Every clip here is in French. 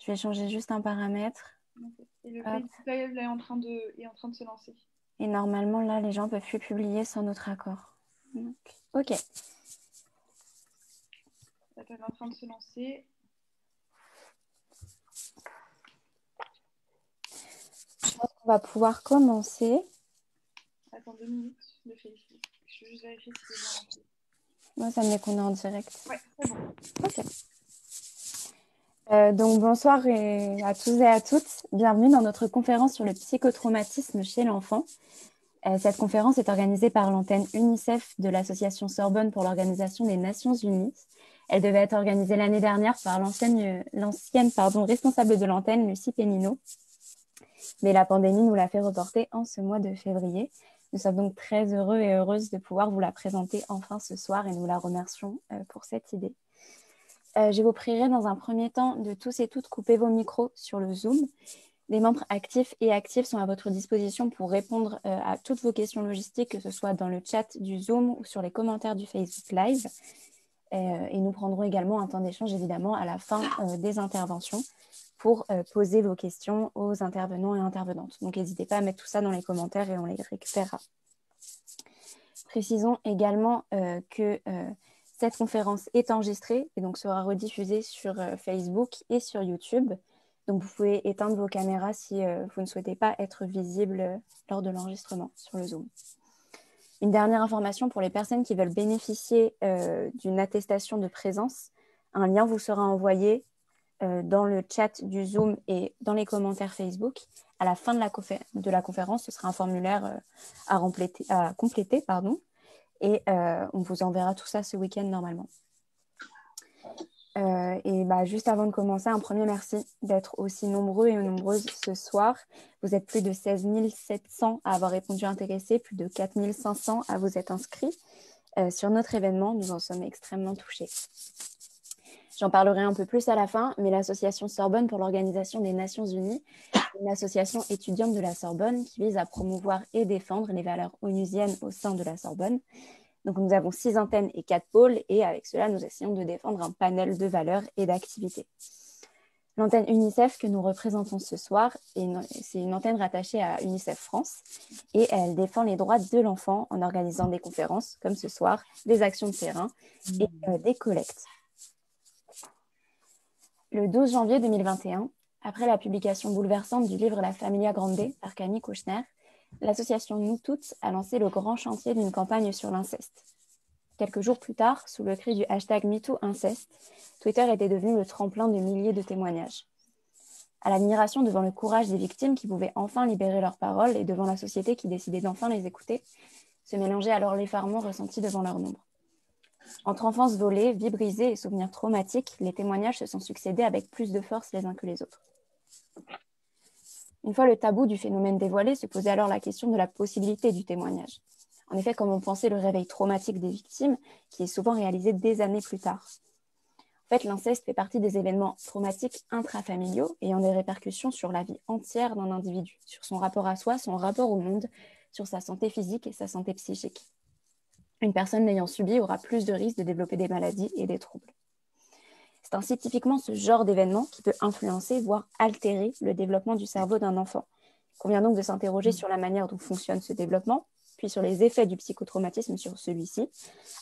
Je vais changer juste un paramètre. Ok. Et le Hop. Facebook Live là, est en train de se lancer. Et normalement, là, les gens peuvent plus publier sans notre accord. Donc, ok. Là, elle est en train de se lancer. Je pense qu'on va pouvoir commencer. Attends 2 minutes de Facebook. Je vais juste vérifier si c'est bien lancé. Moi, ça me met qu'on est en direct. Ouais, c'est bon. Ok. Donc, bonsoir à tous et à toutes. Bienvenue dans notre conférence sur le psychotraumatisme chez l'enfant. Cette conférence est organisée par l'antenne UNICEF de l'association Sorbonne pour l'Organisation des Nations Unies. Elle devait être organisée l'année dernière par l'ancienne responsable de l'antenne, Lucie Pénineau. Mais la pandémie nous l'a fait reporter en ce mois de février. Nous sommes donc très heureux et heureuses de pouvoir vous la présenter enfin ce soir et nous la remercions pour cette idée. Je vous prierai dans un premier temps de tous et toutes couper vos micros sur le Zoom. Les membres actifs et actives sont à votre disposition pour répondre à toutes vos questions logistiques, que ce soit dans le chat du Zoom ou sur les commentaires du Facebook Live. Et nous prendrons également un temps d'échange, évidemment, à la fin des interventions pour poser vos questions aux intervenants et intervenantes. Donc, n'hésitez pas à mettre tout ça dans les commentaires et on les récupérera. Précisons également que cette conférence est enregistrée et donc sera rediffusée sur Facebook et sur YouTube. Donc, vous pouvez éteindre vos caméras si vous ne souhaitez pas être visible lors de l'enregistrement sur le Zoom. Une dernière information pour les personnes qui veulent bénéficier d'une attestation de présence. Un lien vous sera envoyé dans le chat du Zoom et dans les commentaires Facebook. À la fin de la conférence, ce sera un formulaire à compléter. Et on vous enverra tout ça ce week-end normalement. Juste avant de commencer, un premier merci d'être aussi nombreux et nombreuses ce soir. Vous êtes plus de 16 700 à avoir répondu intéressés, plus de 4 500 à vous être inscrits sur notre événement. Nous en sommes extrêmement touchés. J'en parlerai un peu plus à la fin, mais l'association Sorbonne pour l'Organisation des Nations Unies, une association étudiante de la Sorbonne qui vise à promouvoir et défendre les valeurs onusiennes au sein de la Sorbonne. Donc, nous avons 6 antennes et 4 pôles, et avec cela, nous essayons de défendre un panel de valeurs et d'activités. L'antenne UNICEF que nous représentons ce soir, c'est une antenne rattachée à UNICEF France, et elle défend les droits de l'enfant en organisant des conférences, comme ce soir, des actions de terrain et des collectes. Le 12 janvier 2021, après la publication bouleversante du livre La Familia Grande par Camille Kouchner, l'association Nous Toutes a lancé le grand chantier d'une campagne sur l'inceste. Quelques jours plus tard, sous le cri du hashtag #MeTooInceste, Twitter était devenu le tremplin de milliers de témoignages. À l'admiration devant le courage des victimes qui pouvaient enfin libérer leurs paroles et devant la société qui décidait d'enfin les écouter, se mélangeait alors l'effarement ressenti devant leur nombre. Entre enfance volée, vies brisées et souvenirs traumatiques, les témoignages se sont succédés avec plus de force les uns que les autres. Une fois le tabou du phénomène dévoilé, se posait alors la question de la possibilité du témoignage. En effet, comment penser le réveil traumatique des victimes, qui est souvent réalisé des années plus tard. En fait, l'inceste fait partie des événements traumatiques intrafamiliaux ayant des répercussions sur la vie entière d'un individu, sur son rapport à soi, son rapport au monde, sur sa santé physique et sa santé psychique. Une personne l'ayant subi aura plus de risques de développer des maladies et des troubles. C'est ainsi typiquement ce genre d'événement qui peut influencer, voire altérer le développement du cerveau d'un enfant. Il convient donc de s'interroger sur la manière dont fonctionne ce développement, puis sur les effets du psychotraumatisme sur celui-ci,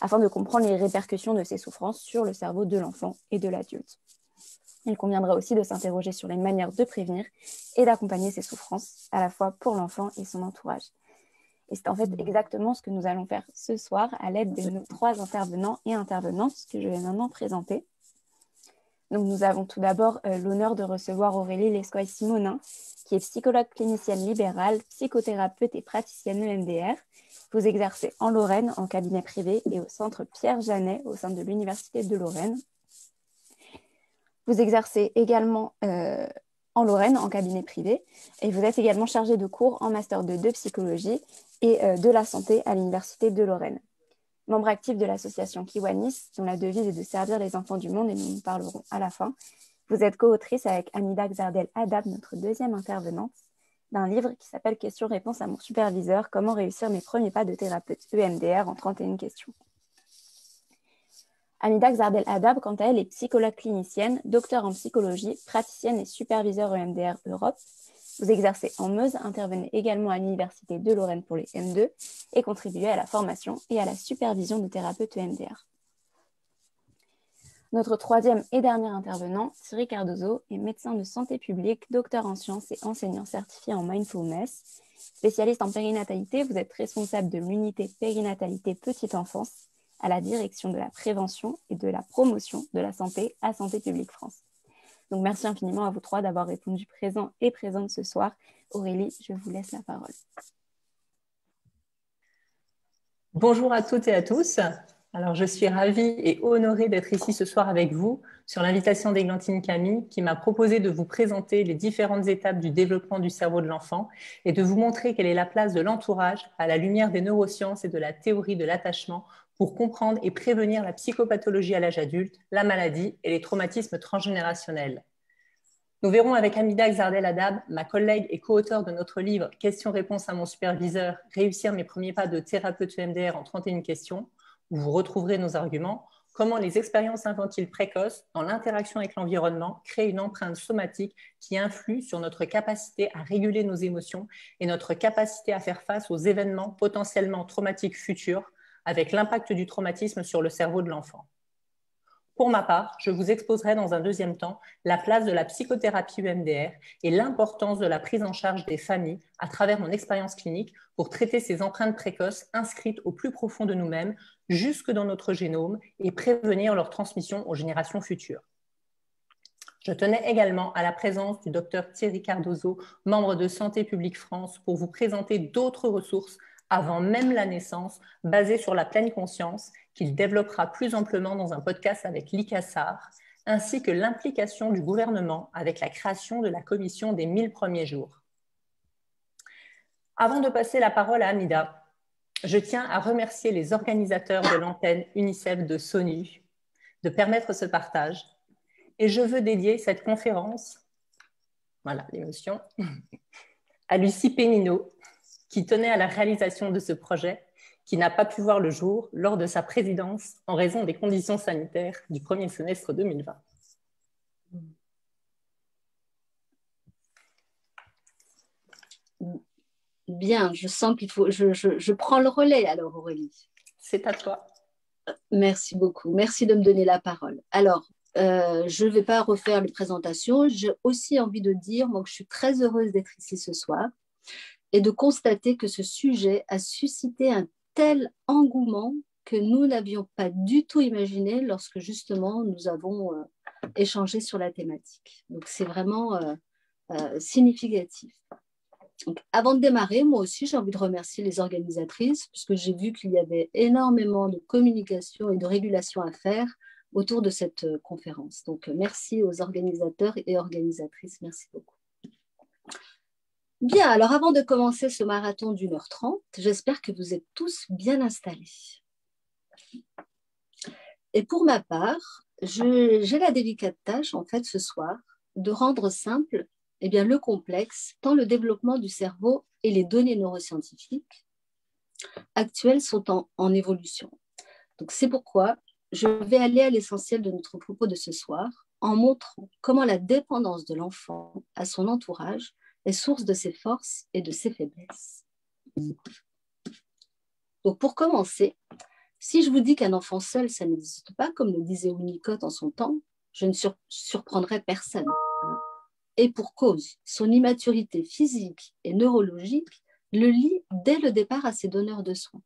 afin de comprendre les répercussions de ces souffrances sur le cerveau de l'enfant et de l'adulte. Il conviendra aussi de s'interroger sur les manières de prévenir et d'accompagner ces souffrances, à la fois pour l'enfant et son entourage. Et c'est en fait exactement ce que nous allons faire ce soir à l'aide de nos 3 intervenants et intervenantes que je vais maintenant présenter. Donc, nous avons tout d'abord l'honneur de recevoir Aurélie Lescoy-Simonin, qui est psychologue clinicienne libérale, psychothérapeute et praticienne EMDR. Vous exercez en Lorraine, en cabinet privé, et au centre Pierre Janet, au sein de l'Université de Lorraine. Vous exercez également en Lorraine, en cabinet privé, et vous êtes également chargée de cours en Master 2 de psychologie et de la santé à l'Université de Lorraine. Membre actif de l'association Kiwanis, dont la devise est de servir les enfants du monde, et nous en parlerons à la fin. Vous êtes co-autrice avec Amida Xardel-Adab, notre deuxième intervenante, d'un livre qui s'appelle Questions-réponses à mon superviseur, comment réussir mes premiers pas de thérapeute EMDR en 31 questions. Amida Xardel Adab, quant à elle, est psychologue clinicienne, docteur en psychologie, praticienne et superviseure EMDR Europe. Vous exercez en Meuse, intervenez également à l'Université de Lorraine pour les M2 et contribuez à la formation et à la supervision de thérapeutes EMDR. Notre troisième et dernier intervenant, Thierry Cardozo, est médecin de santé publique, docteur en sciences et enseignant certifié en mindfulness. Spécialiste en périnatalité, vous êtes responsable de l'unité périnatalité petite enfance à la direction de la prévention et de la promotion de la santé à Santé publique France. Donc merci infiniment à vous trois d'avoir répondu présent et présente ce soir. Aurélie, je vous laisse la parole. Bonjour à toutes et à tous. Alors, je suis ravie et honorée d'être ici ce soir avec vous sur l'invitation d'Églantine Camille qui m'a proposé de vous présenter les différentes étapes du développement du cerveau de l'enfant et de vous montrer quelle est la place de l'entourage à la lumière des neurosciences et de la théorie de l'attachement pour comprendre et prévenir la psychopathologie à l'âge adulte, la maladie et les traumatismes transgénérationnels. Nous verrons avec Amida Xardel Adab, ma collègue et co-auteure de notre livre « Questions-réponses à mon superviseur, réussir mes premiers pas de thérapeute EMDR en 31 questions », où vous retrouverez nos arguments, comment les expériences infantiles précoces dans l'interaction avec l'environnement créent une empreinte somatique qui influe sur notre capacité à réguler nos émotions et notre capacité à faire face aux événements potentiellement traumatiques futurs avec l'impact du traumatisme sur le cerveau de l'enfant. Pour ma part, je vous exposerai dans un deuxième temps la place de la psychothérapie EMDR et l'importance de la prise en charge des familles à travers mon expérience clinique pour traiter ces empreintes précoces inscrites au plus profond de nous-mêmes, jusque dans notre génome, et prévenir leur transmission aux générations futures. Je tenais également à la présence du docteur Thierry Cardozo, membre de Santé publique France, pour vous présenter d'autres ressources avant même la naissance, basées sur la pleine conscience, qu'il développera plus amplement dans un podcast avec l'ICASAR, ainsi que l'implication du gouvernement avec la création de la commission des 1000 premiers jours. Avant de passer la parole à Amida, je tiens à remercier les organisateurs de l'antenne UNICEF de SONU de permettre ce partage. Et je veux dédier cette conférence, voilà l'émotion, à Lucie Pénineau, qui tenait à la réalisation de ce projet, qui n'a pas pu voir le jour lors de sa présidence en raison des conditions sanitaires du premier semestre 2020. Bien, je sens qu'il faut... Je prends le relais alors, Aurélie. C'est à toi. Merci beaucoup. Merci de me donner la parole. Alors, je ne vais pas refaire les présentations. J'ai aussi envie de dire moi, que je suis très heureuse d'être ici ce soir et de constater que ce sujet a suscité un tel engouement que nous n'avions pas du tout imaginé lorsque justement nous avons échangé sur la thématique. Donc, c'est vraiment significatif. Donc, avant de démarrer, moi aussi, j'ai envie de remercier les organisatrices puisque j'ai vu qu'il y avait énormément de communication et de régulation à faire autour de cette conférence. Donc, merci aux organisateurs et organisatrices. Merci beaucoup. Bien, alors avant de commencer ce marathon d'1h30, j'espère que vous êtes tous bien installés. Et pour ma part, j'ai la délicate tâche, en fait, ce soir, de rendre simple le complexe, tant le développement du cerveau et les données neuroscientifiques actuelles sont en évolution. Donc, c'est pourquoi je vais aller à l'essentiel de notre propos de ce soir en montrant comment la dépendance de l'enfant à son entourage est source de ses forces et de ses faiblesses. Donc, pour commencer, si je vous dis qu'un enfant seul, ça n'existe pas, comme le disait Winnicott en son temps, je ne surprendrai personne. Et pour cause, son immaturité physique et neurologique le lie dès le départ à ses donneurs de soins.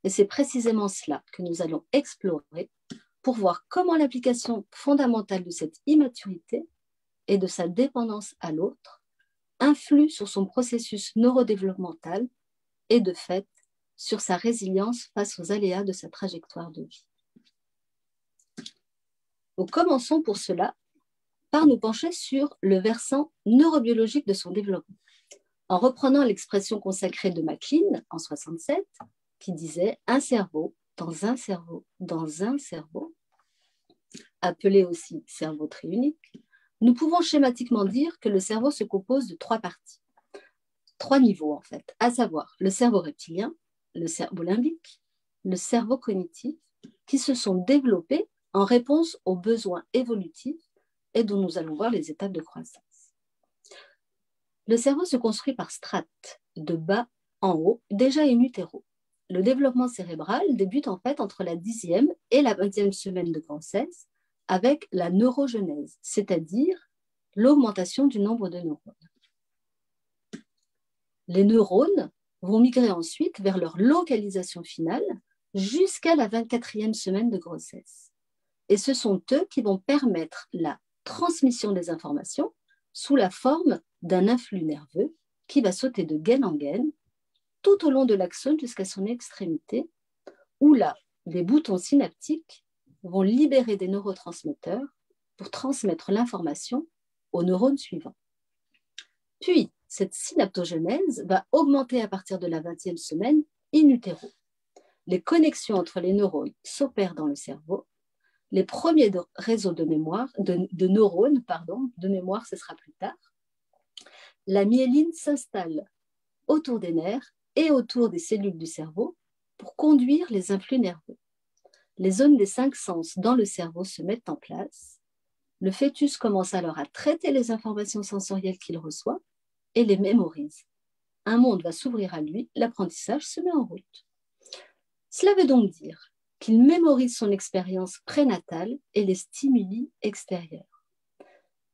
Et c'est précisément cela que nous allons explorer pour voir comment l'application fondamentale de cette immaturité et de sa dépendance à l'autre influe sur son processus neurodéveloppemental et de fait sur sa résilience face aux aléas de sa trajectoire de vie. Donc, commençons pour cela par nous pencher sur le versant neurobiologique de son développement, en reprenant l'expression consacrée de MacLean en 1967, qui disait « un cerveau dans un cerveau dans un cerveau », appelé aussi cerveau triunique, nous pouvons schématiquement dire que le cerveau se compose de 3 parties, 3 niveaux en fait, à savoir le cerveau reptilien, le cerveau limbique, le cerveau cognitif, qui se sont développés en réponse aux besoins évolutifs et dont nous allons voir les étapes de croissance. Le cerveau se construit par strates, de bas en haut, déjà in utero. Le développement cérébral débute en fait entre la 10e et la 20e semaine de grossesse avec la neurogenèse, c'est-à-dire l'augmentation du nombre de neurones. Les neurones vont migrer ensuite vers leur localisation finale jusqu'à la 24e semaine de grossesse. Et ce sont eux qui vont permettre la transmission des informations sous la forme d'un influx nerveux qui va sauter de gaine en gaine tout au long de l'axone jusqu'à son extrémité, où là, des boutons synaptiques vont libérer des neurotransmetteurs pour transmettre l'information aux neurones suivants. Puis, cette synaptogenèse va augmenter à partir de la 20e semaine in utero. Les connexions entre les neurones s'opèrent dans le cerveau. Les premiers réseaux de mémoire, de neurones, de mémoire, ce sera plus tard. La myéline s'installe autour des nerfs et autour des cellules du cerveau pour conduire les influx nerveux. Les zones des 5 sens dans le cerveau se mettent en place. Le fœtus commence alors à traiter les informations sensorielles qu'il reçoit et les mémorise. Un monde va s'ouvrir à lui, l'apprentissage se met en route. Cela veut donc dire qu'il mémorise son expérience prénatale et les stimuli extérieurs.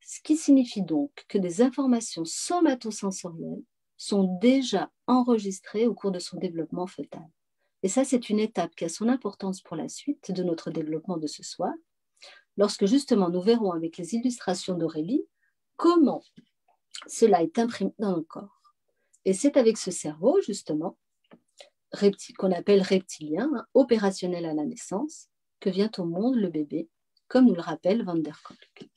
Ce qui signifie donc que des informations somatosensorielles sont déjà enregistrées au cours de son développement fœtal. Et ça, c'est une étape qui a son importance pour la suite de notre développement de ce soir, lorsque justement nous verrons avec les illustrations d'Aurélie comment cela est imprimé dans le corps. Et c'est avec ce cerveau, justement, qu'on appelle reptilien, opérationnel à la naissance, que vient au monde le bébé, comme nous le rappelle Van der Kolk.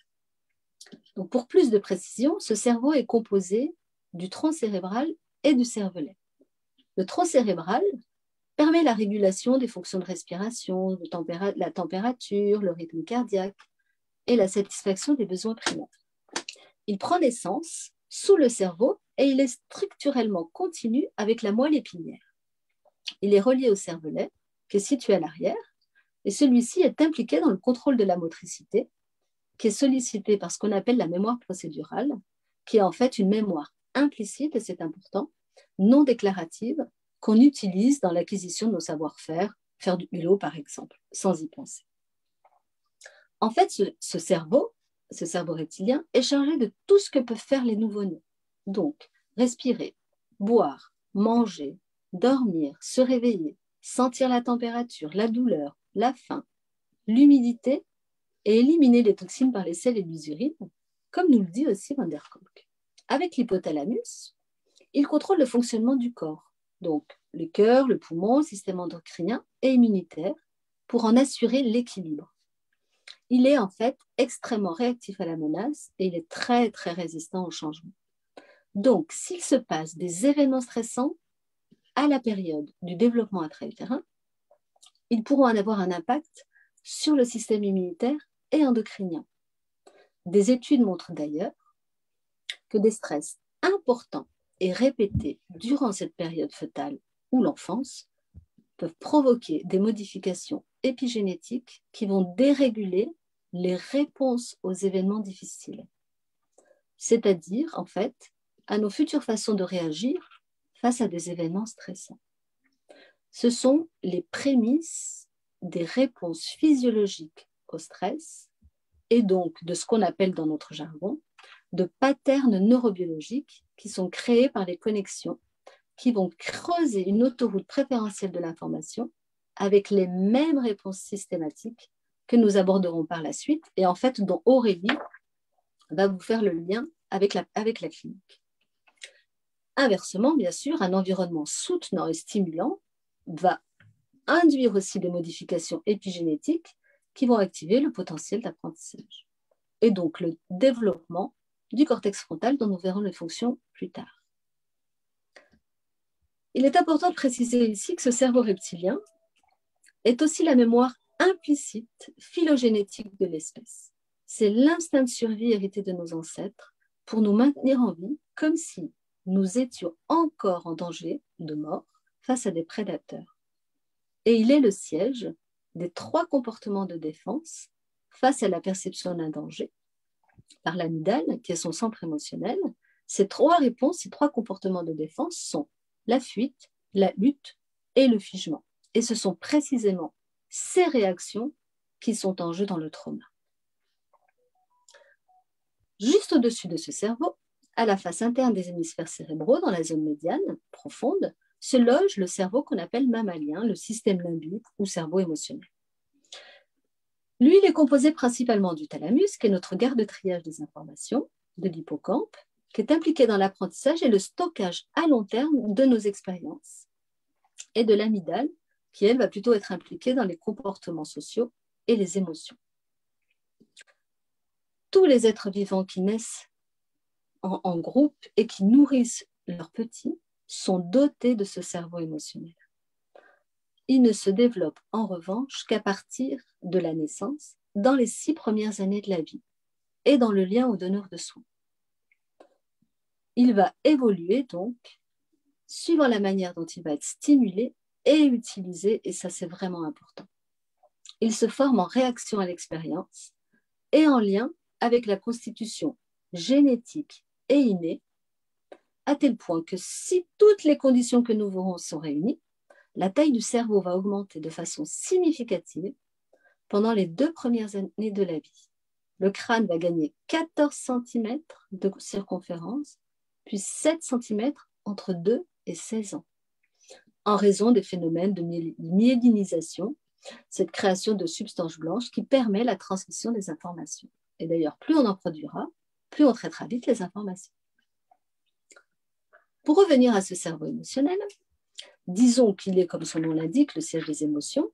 Donc, pour plus de précision, ce cerveau est composé du tronc cérébral et du cervelet. Le tronc cérébral permet la régulation des fonctions de respiration, la température, le rythme cardiaque et la satisfaction des besoins primaires. Il prend naissance sous le cerveau et il est structurellement continu avec la moelle épinière. Il est relié au cervelet, qui est situé à l'arrière, et celui-ci est impliqué dans le contrôle de la motricité, qui est sollicité par ce qu'on appelle la mémoire procédurale, qui est en fait une mémoire implicite, et c'est important, non déclarative, qu'on utilise dans l'acquisition de nos savoir-faire, faire du hulot par exemple, sans y penser. En fait, ce cerveau reptilien, est chargé de tout ce que peuvent faire les nouveau-nés. Donc, respirer, boire, manger, dormir, se réveiller, sentir la température, la douleur, la faim, l'humidité et éliminer les toxines par les selles et les urines, comme nous le dit aussi Van der Kolk. Avec l'hypothalamus, il contrôle le fonctionnement du corps, donc le cœur, le poumon, le système endocrinien et immunitaire, pour en assurer l'équilibre. Il est en fait extrêmement réactif à la menace et il est très, très résistant au changement. Donc, s'il se passe des événements stressants à la période du développement intra-utérin, ils pourront en avoir un impact sur le système immunitaire et endocrinien. Des études montrent d'ailleurs que des stress importants et répétés durant cette période fœtale ou l'enfance peuvent provoquer des modifications épigénétiques qui vont déréguler les réponses aux événements difficiles. C'est-à-dire, en fait, à nos futures façons de réagir face à des événements stressants. Ce sont les prémices des réponses physiologiques au stress et donc de ce qu'on appelle dans notre jargon de patterns neurobiologiques qui sont créés par les connexions qui vont creuser une autoroute préférentielle de l'information avec les mêmes réponses systématiques que nous aborderons par la suite et en fait dont Aurélie va vous faire le lien avec la clinique. Inversement, bien sûr, un environnement soutenant et stimulant va induire aussi des modifications épigénétiques qui vont activer le potentiel d'apprentissage et donc le développement du cortex frontal dont nous verrons les fonctions plus tard. Il est important de préciser ici que ce cerveau reptilien est aussi la mémoire implicite phylogénétique de l'espèce. C'est l'instinct de survie hérité de nos ancêtres pour nous maintenir en vie comme si nous étions encore en danger de mort face à des prédateurs. Et il est le siège des 3 comportements de défense face à la perception d'un danger par l'amygdale, qui est son centre émotionnel. Ces 3 réponses, ces 3 comportements de défense sont la fuite, la lutte et le figement. Et ce sont précisément ces réactions qui sont en jeu dans le trauma. Juste au-dessus de ce cerveau, à la face interne des hémisphères cérébraux, dans la zone médiane profonde, se loge le cerveau qu'on appelle mammalien, le système limbique ou cerveau émotionnel. Lui, il est composé principalement du thalamus, qui est notre garde de triage des informations, de l'hippocampe, qui est impliqué dans l'apprentissage et le stockage à long terme de nos expériences, et de l'amygdale, qui, elle, va plutôt être impliquée dans les comportements sociaux et les émotions. Tous les êtres vivants qui naissent en groupe et qui nourrissent leurs petits sont dotés de ce cerveau émotionnel. Il ne se développe en revanche qu'à partir de la naissance, dans les 6 premières années de la vie et dans le lien au donneur de soins. Il va évoluer donc suivant la manière dont il va être stimulé et utilisé, et ça c'est vraiment important. Il se forme en réaction à l'expérience et en lien avec la constitution génétique et innée, à tel point que si toutes les conditions que nous verrons sont réunies, la taille du cerveau va augmenter de façon significative pendant les 2 premières années de la vie. Le crâne va gagner 14 cm de circonférence, puis 7 cm entre 2 et 16 ans, en raison des phénomènes de myélinisation, cette création de substances blanches qui permet la transmission des informations. Et d'ailleurs, plus on en produira, plus on traitera vite les informations. Pour revenir à ce cerveau émotionnel, disons qu'il est, comme son nom l'indique, le siège des émotions,